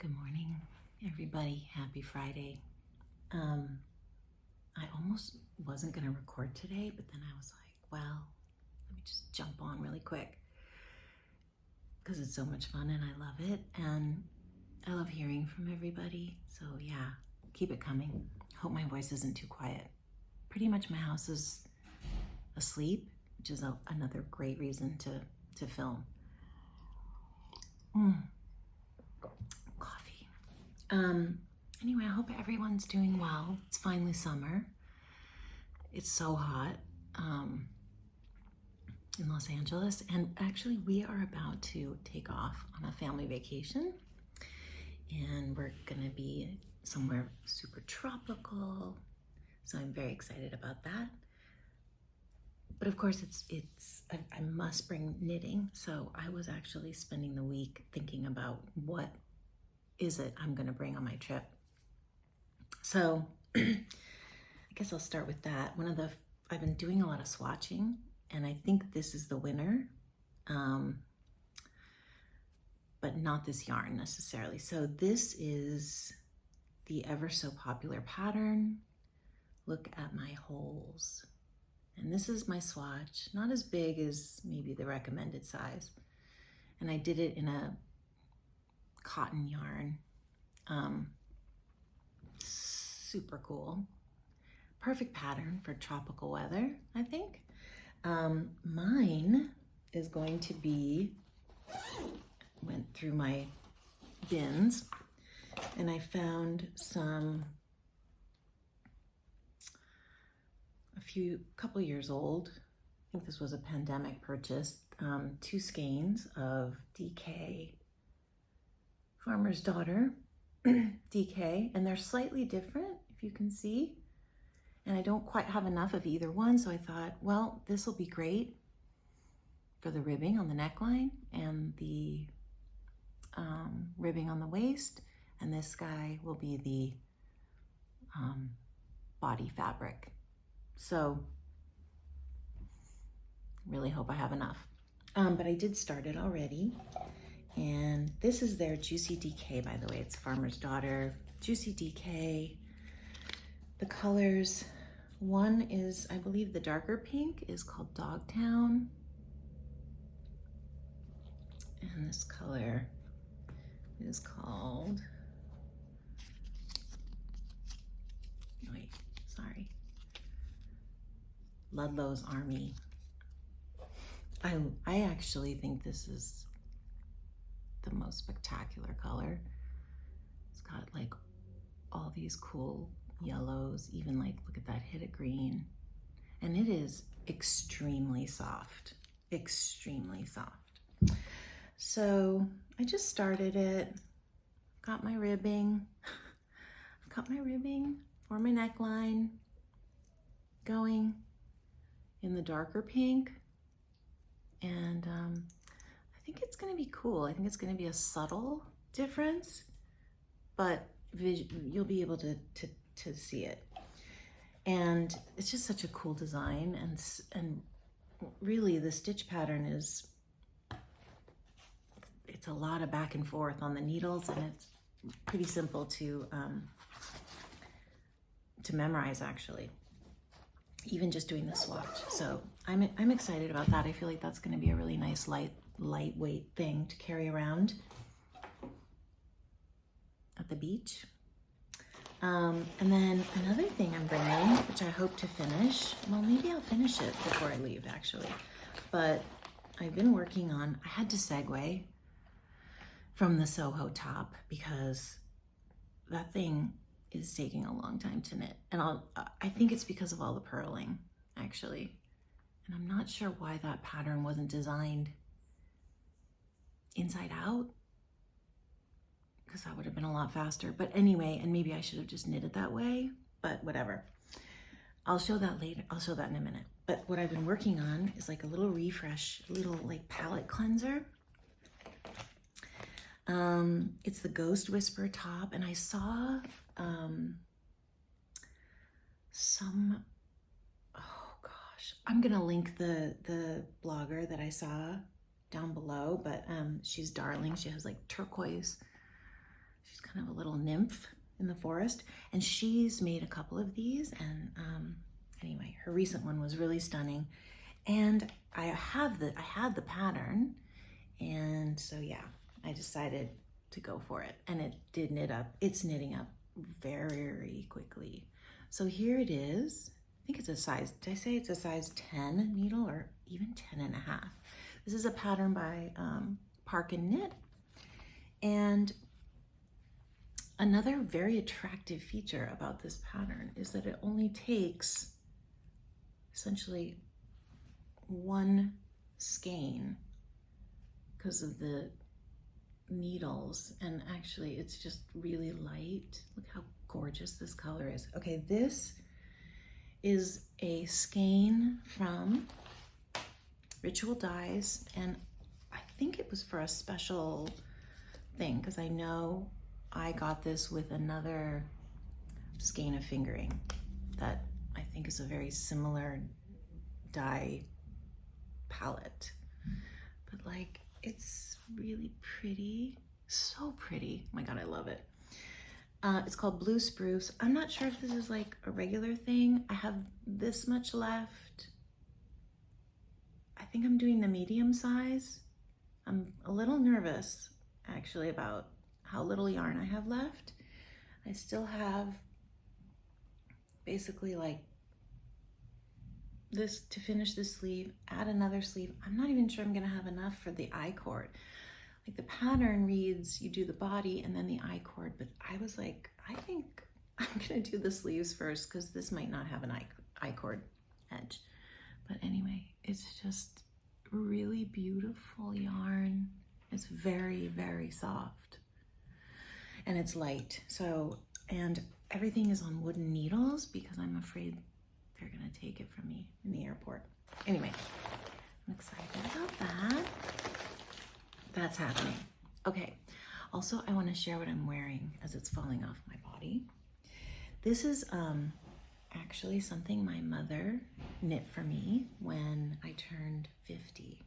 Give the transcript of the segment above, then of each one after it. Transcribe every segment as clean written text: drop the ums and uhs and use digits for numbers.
Good morning, everybody. Happy Friday. I almost wasn't going to record today, but then I was like, well, let me just jump on really quick because it's so much fun and I love it. And I love hearing from everybody. So yeah, keep it coming. Hope my voice isn't too quiet. Pretty much my house is asleep, which is another great reason to film. Coffee. Anyway, I hope everyone's doing well. It's finally summer. It's so hot in Los Angeles, and actually we are about to take off on a family vacation, and we're gonna be somewhere super tropical, so I'm very excited about that. But of course I must bring knitting, so I was actually spending the week thinking about what is it I'm gonna bring on my trip. So I guess I'll start with that. I've been doing a lot of swatching, and I think this is the winner, but not this yarn necessarily. So this is the ever so popular pattern. Look at my holes. And this is my swatch, not as big as maybe the recommended size. And I did it in a cotton yarn. Super cool. Perfect pattern for tropical weather, I think. Mine is going to be, went through my bins and I found couple years old. I think this was a pandemic purchase. 2 skeins of DK Farmer's Daughter DK, and they're slightly different, if you can see. And I don't quite have enough of either one, so I thought, well, this will be great for the ribbing on the neckline and the ribbing on the waist, and this guy will be the body fabric. So really hope I have enough. But I did start it already. And this is their Juicy DK, by the way. It's Farmer's Daughter, Juicy DK. The colors, one is, I believe the darker pink is called Dogtown. And this color is called, Ludlow's Army. I actually think this is the most spectacular color. It's got like all these cool yellows, even like, look at that hit of green. And it is extremely soft, extremely soft. So I just started it, got my ribbing, for my neckline going in the darker pink. And I think it's gonna be cool. I think it's gonna be a subtle difference, but you'll be able to see it. And it's just such a cool design, and really the stitch pattern it's a lot of back and forth on the needles, and it's pretty simple to memorize, actually, even just doing the swatch. So I'm excited about that. I feel like that's going to be a really nice lightweight thing to carry around at the beach. And then another thing I'm bringing, which I hope to finish, well, maybe I'll finish it before I leave, actually, but I've been working on, I had to Segway from the Soho top because that thing is taking a long time to knit. And I think it's because of all the purling, actually. And I'm not sure why that pattern wasn't designed inside out, because that would have been a lot faster. But anyway, and maybe I should have just knitted that way, but whatever. I'll show that later. I'll show that in a minute. But what I've been working on is like a little refresh, little like palette cleanser. It's the Ghost Whisper top, and I saw oh gosh, I'm gonna link the blogger that I saw down below, but she's darling. She has like turquoise, she's she's kind of a little nymph in the forest, and she's made a couple of these, and anyway, her recent one was really stunning. And I had the pattern, and so yeah, I decided to go for it, and it did knit up. It's knitting up very quickly. So here it is. I think it's a size, did I say it's a size 10 needle, or even 10 and a half? This is a pattern by Park&Knit. And another very attractive feature about this pattern is that it only takes essentially one skein because of the needles, and actually it's just really light. Look how gorgeous this color is. Okay, this is a skein from Ritual Dyes, and I think it was for a special thing because I know I got this with another skein of fingering that I think is a very similar dye palette, but like it's really pretty, so pretty. Oh my god, I love it. It's called Blue Spruce. I'm not sure if this is like a regular thing. I have this much left. I think I'm doing the medium size. I'm a little nervous actually about how little yarn I have left. I still have basically like this to finish this sleeve, add another sleeve. I'm not even sure I'm gonna have enough for the I-cord. Like the pattern reads, you do the body and then the I-cord, but I was like, I think I'm gonna do the sleeves first because this might not have an I-cord edge. But anyway, it's just really beautiful yarn. It's very soft and it's light. So, and everything is on wooden needles because I'm afraid they're gonna take it from me in the airport. Anyway, I'm excited about that. That's happening. Okay, also I wanna share what I'm wearing as it's falling off my body. This is actually something my mother knit for me when I turned 50.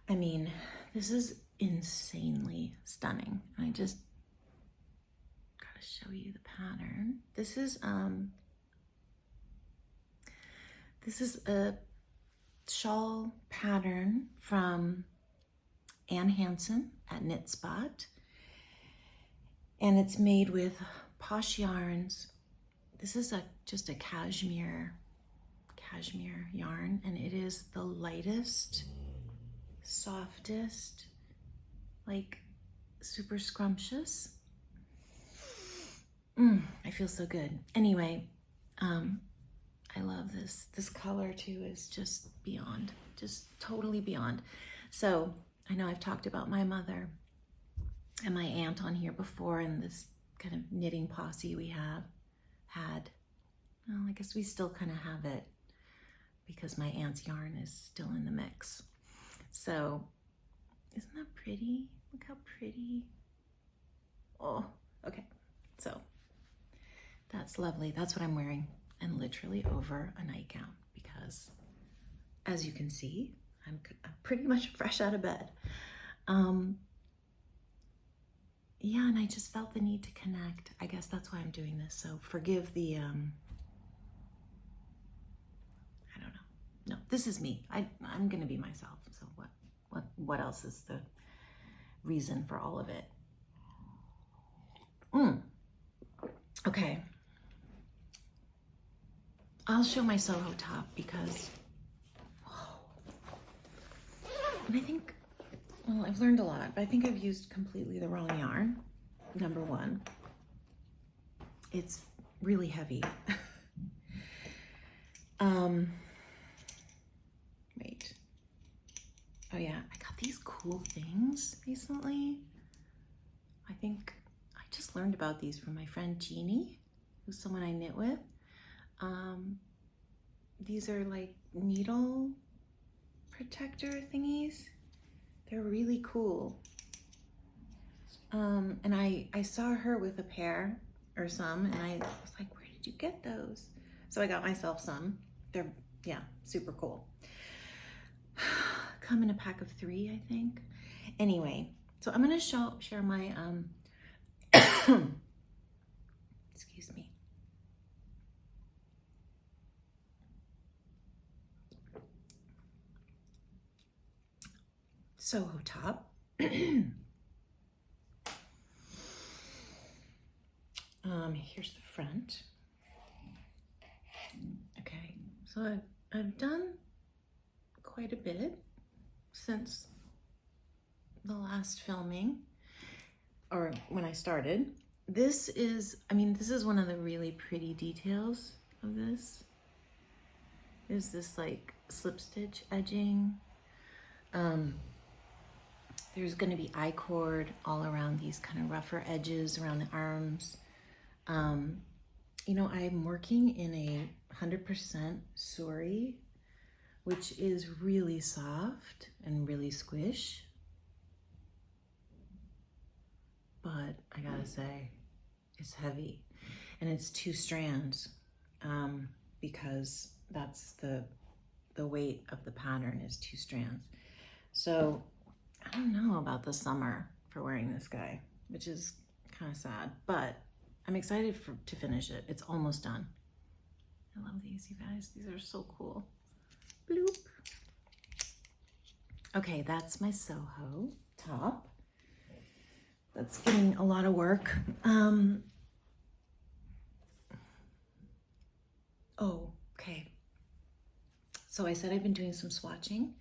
I mean, this is insanely stunning. I just gotta show you the pattern. This is a shawl pattern from Hanson at Knit Spot, and it's made with Posh Yarns. This is just a cashmere yarn, and it is the lightest, softest, like super scrumptious. I feel so good. Anyway, I love this. This color too is just beyond, just totally beyond. So I know I've talked about my mother and my aunt on here before, and this kind of knitting posse we had. Well, I guess we still kind of have it because my aunt's yarn is still in the mix. So isn't that pretty? Look how pretty. Oh, okay. So that's lovely. That's what I'm wearing, and literally over a nightgown because, as you can see, I'm pretty much fresh out of bed. Yeah, and I just felt the need to connect. I guess that's why I'm doing this. So forgive the, I don't know. No, this is me. I'm gonna be myself. So what else is the reason for all of it? Okay. I'll show my Soho top because, and I think, well, I've learned a lot, but I think I've used completely the wrong yarn. Number one, it's really heavy. Wait. Oh yeah, I got these cool things recently. I think I just learned about these from my friend Jeannie, who's someone I knit with. These are like needle protector thingies. They're really cool. And I saw her with a pair or some, and I was like, where did you get those? So I got myself some. They're, yeah, super cool. Come in a pack of 3, I think. Anyway, so I'm gonna share my Excuse me. Soho top. Here's the front. Okay, so I've done quite a bit since the last filming, or when I started. This is one of the really pretty details of this. Is this like slip stitch edging? There's going to be I-cord all around these kind of rougher edges around the arms. You know, I'm working in a 100% Suri, which is really soft and really squish. But I gotta say, it's heavy. And it's 2 strands, because that's the weight of the pattern is 2 strands. So I don't know about the summer for wearing this guy, which is kind of sad, but I'm excited to finish it. It's almost done. I love these, you guys. These are so cool. Bloop. Okay, that's my Soho top. That's getting a lot of work. Oh, okay. So I said I've been doing some swatching.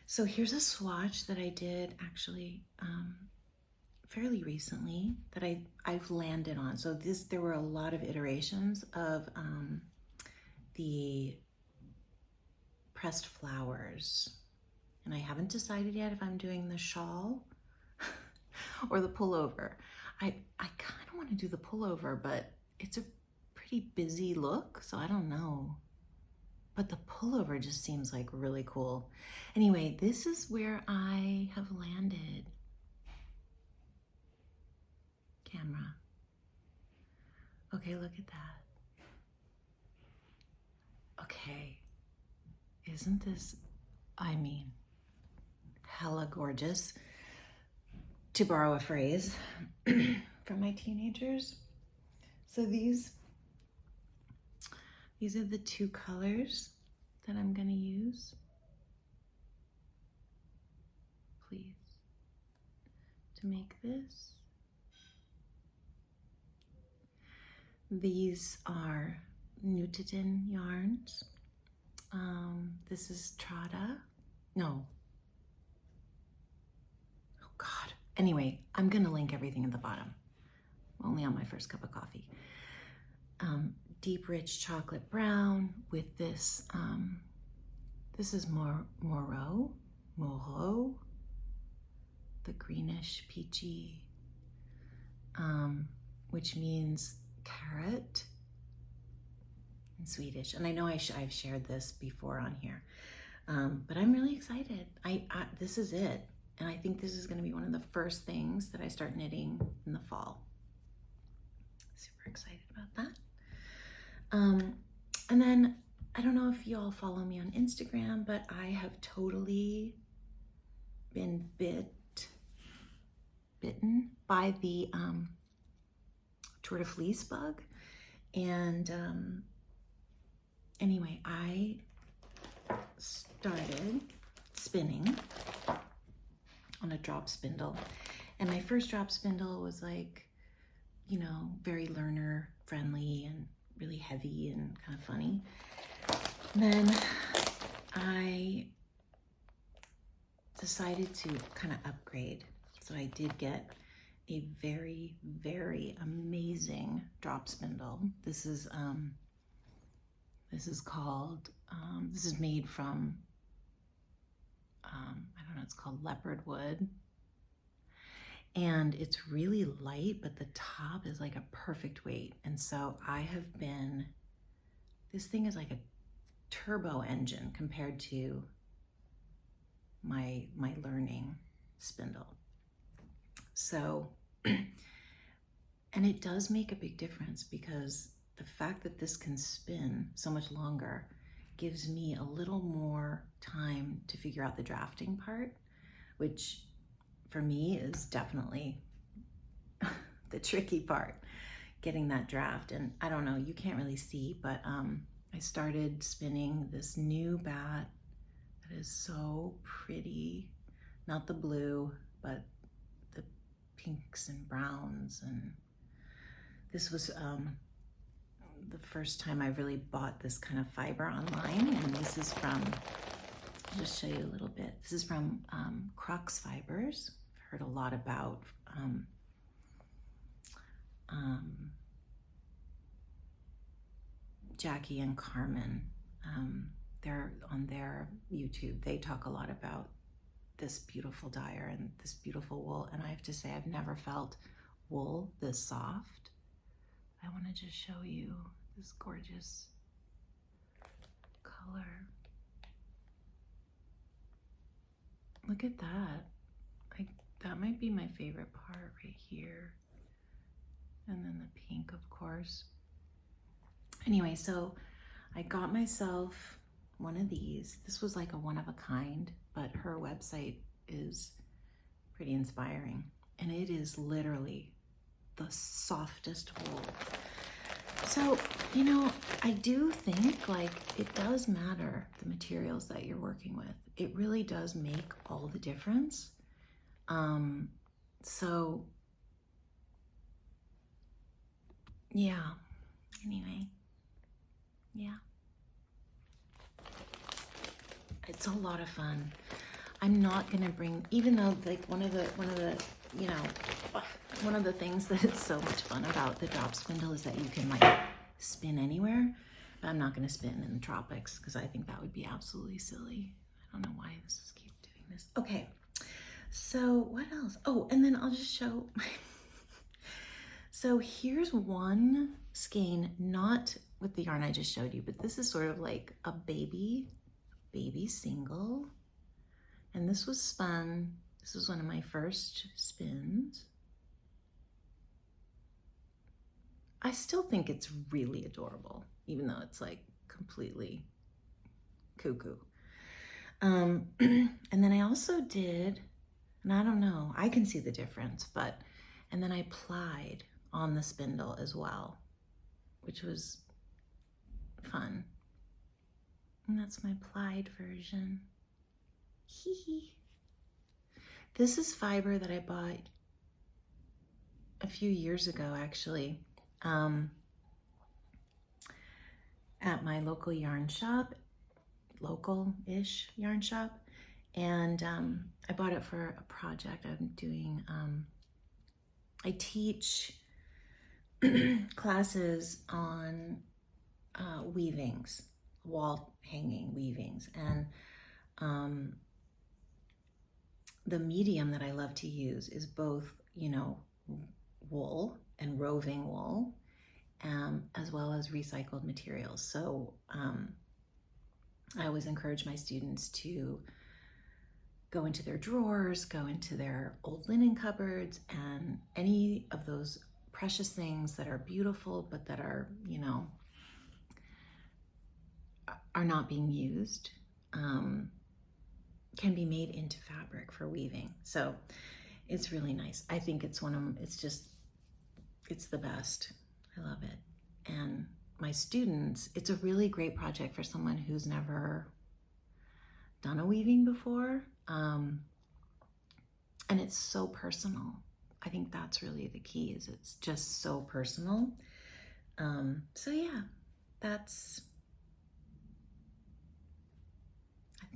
So here's a swatch that I did actually fairly recently that I've landed on. So there were a lot of iterations of the pressed flowers, and I haven't decided yet if I'm doing the shawl or the pullover. I kind of want to do the pullover, but it's a pretty busy look, so I don't know. But the pullover just seems like really cool. Anyway, this is where I have landed. Camera. Okay, look at that. Okay, isn't this, I mean, hella gorgeous, to borrow a phrase from my teenagers. So these are the 2 colors that I'm gonna use. Please, to make this. These are Nutiden yarns. This is Trada. No. Oh God. Anyway, I'm gonna link everything at the bottom. Only on my first cup of coffee. Deep rich chocolate brown with this, this is Morot, the greenish peachy, which means carrot in Swedish. And I know I've shared this before on here, but I'm really excited. This is it. And I think this is gonna be one of the first things that I start knitting in the fall. Super excited about that. And then, I don't know if you all follow me on Instagram, but I have totally been bitten by the tourdefleece bug. And anyway, I started spinning on a drop spindle. And my first drop spindle was like, you know, very learner friendly and really heavy and kind of funny. And then I decided to kind of upgrade. So I did get a very, very amazing drop spindle. This is called, this is made from, I don't know, it's called leopard wood. And it's really light, but the top is like a perfect weight. And so I have been, this thing is like a turbo engine compared to my learning spindle. So, and it does make a big difference because the fact that this can spin so much longer gives me a little more time to figure out the drafting part, which for me is definitely the tricky part, getting that draft. And I don't know, you can't really see, but I started spinning this new bat that is so pretty. Not the blue, but the pinks and browns. And this was the first time I really bought this kind of fiber online. And this is from, I'll just show you a little bit. This is from Crux Fibers. I've heard a lot about Jackie and Carmen. They're on their YouTube. They talk a lot about this beautiful dyer and this beautiful wool. And I have to say, I've never felt wool this soft. I want to just show you this gorgeous color. Look at that. That might be my favorite part right here. And then the pink, of course. Anyway, so I got myself one of these. This was like a one of a kind, but her website is pretty inspiring. And it is literally the softest wool. So, you know, I do think like it does matter the materials that you're working with. It really does make all the difference. So yeah, anyway, yeah. It's a lot of fun. I'm not gonna bring, even though like one of the, you know, one of the things that is so much fun about the drop spindle is that you can like spin anywhere, but I'm not gonna spin in the tropics because I think that would be absolutely silly. I don't know why this is keep doing this. Okay, so what else? Oh, and then I'll just show, so here's one skein, not with the yarn I just showed you, but this is sort of like a baby single. And this was spun, this was one of my first spins. I still think it's really adorable, even though it's like completely cuckoo. And then I also did, and I don't know, I can see the difference, but, and then I plied on the spindle as well, which was fun. And that's my plied version. Hee hee. This is fiber that I bought a few years ago, actually, at my local yarn shop, local-ish yarn shop. And I bought it for a project I'm doing. I teach classes on weavings, wall hanging weavings. And the medium that I love to use is both, you know, wool and roving wool, as well as recycled materials. So I always encourage my students to go into their drawers, go into their old linen cupboards, and any of those precious things that are beautiful, but that are, you know, are not being used, can be made into fabric for weaving. So it's really nice. I think it's one of, it's the best. I love it. And my students, it's a really great project for someone who's never done a weaving before. And it's so personal. I think that's really the key, is it's just so personal. So yeah, I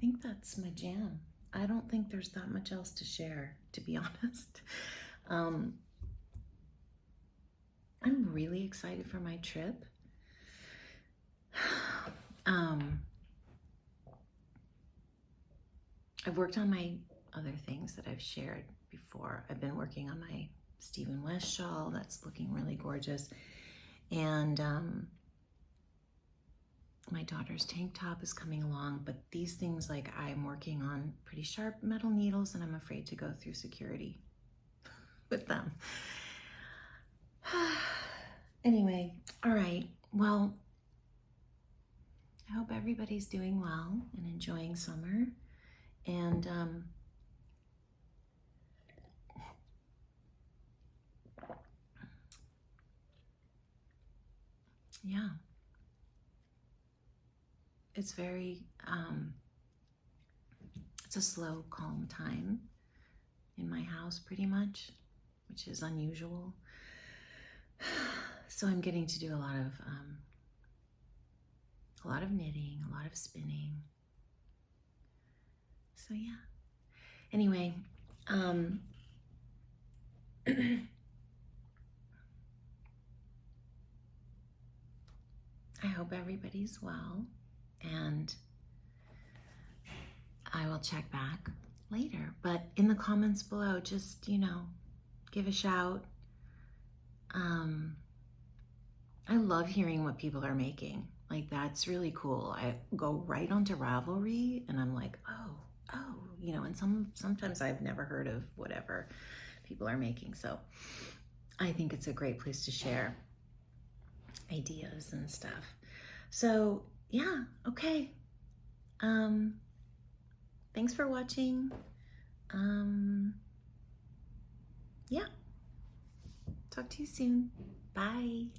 think that's my jam. I don't think there's that much else to share, to be honest. I'm really excited for my trip. I've worked on my other things that I've shared before. I've been working on my Stephen West shawl. That's looking really gorgeous. And my daughter's tank top is coming along, but these things, like, I'm working on pretty sharp metal needles, and I'm afraid to go through security with them. Anyway, all right. Well, I hope everybody's doing well and enjoying summer. And yeah, it's very, it's a slow, calm time in my house pretty much, which is unusual. So I'm getting to do a lot of knitting, a lot of spinning. So yeah. Anyway, I hope everybody's well, and I will check back later. But in the comments below, just, you know, give a shout. I love hearing what people are making. Like, that's really cool. I go right onto Ravelry and I'm like, oh, you know, and sometimes I've never heard of whatever people are making. So I think it's a great place to share ideas and stuff. So yeah, okay. Thanks for watching. Yeah. Talk to you soon. Bye.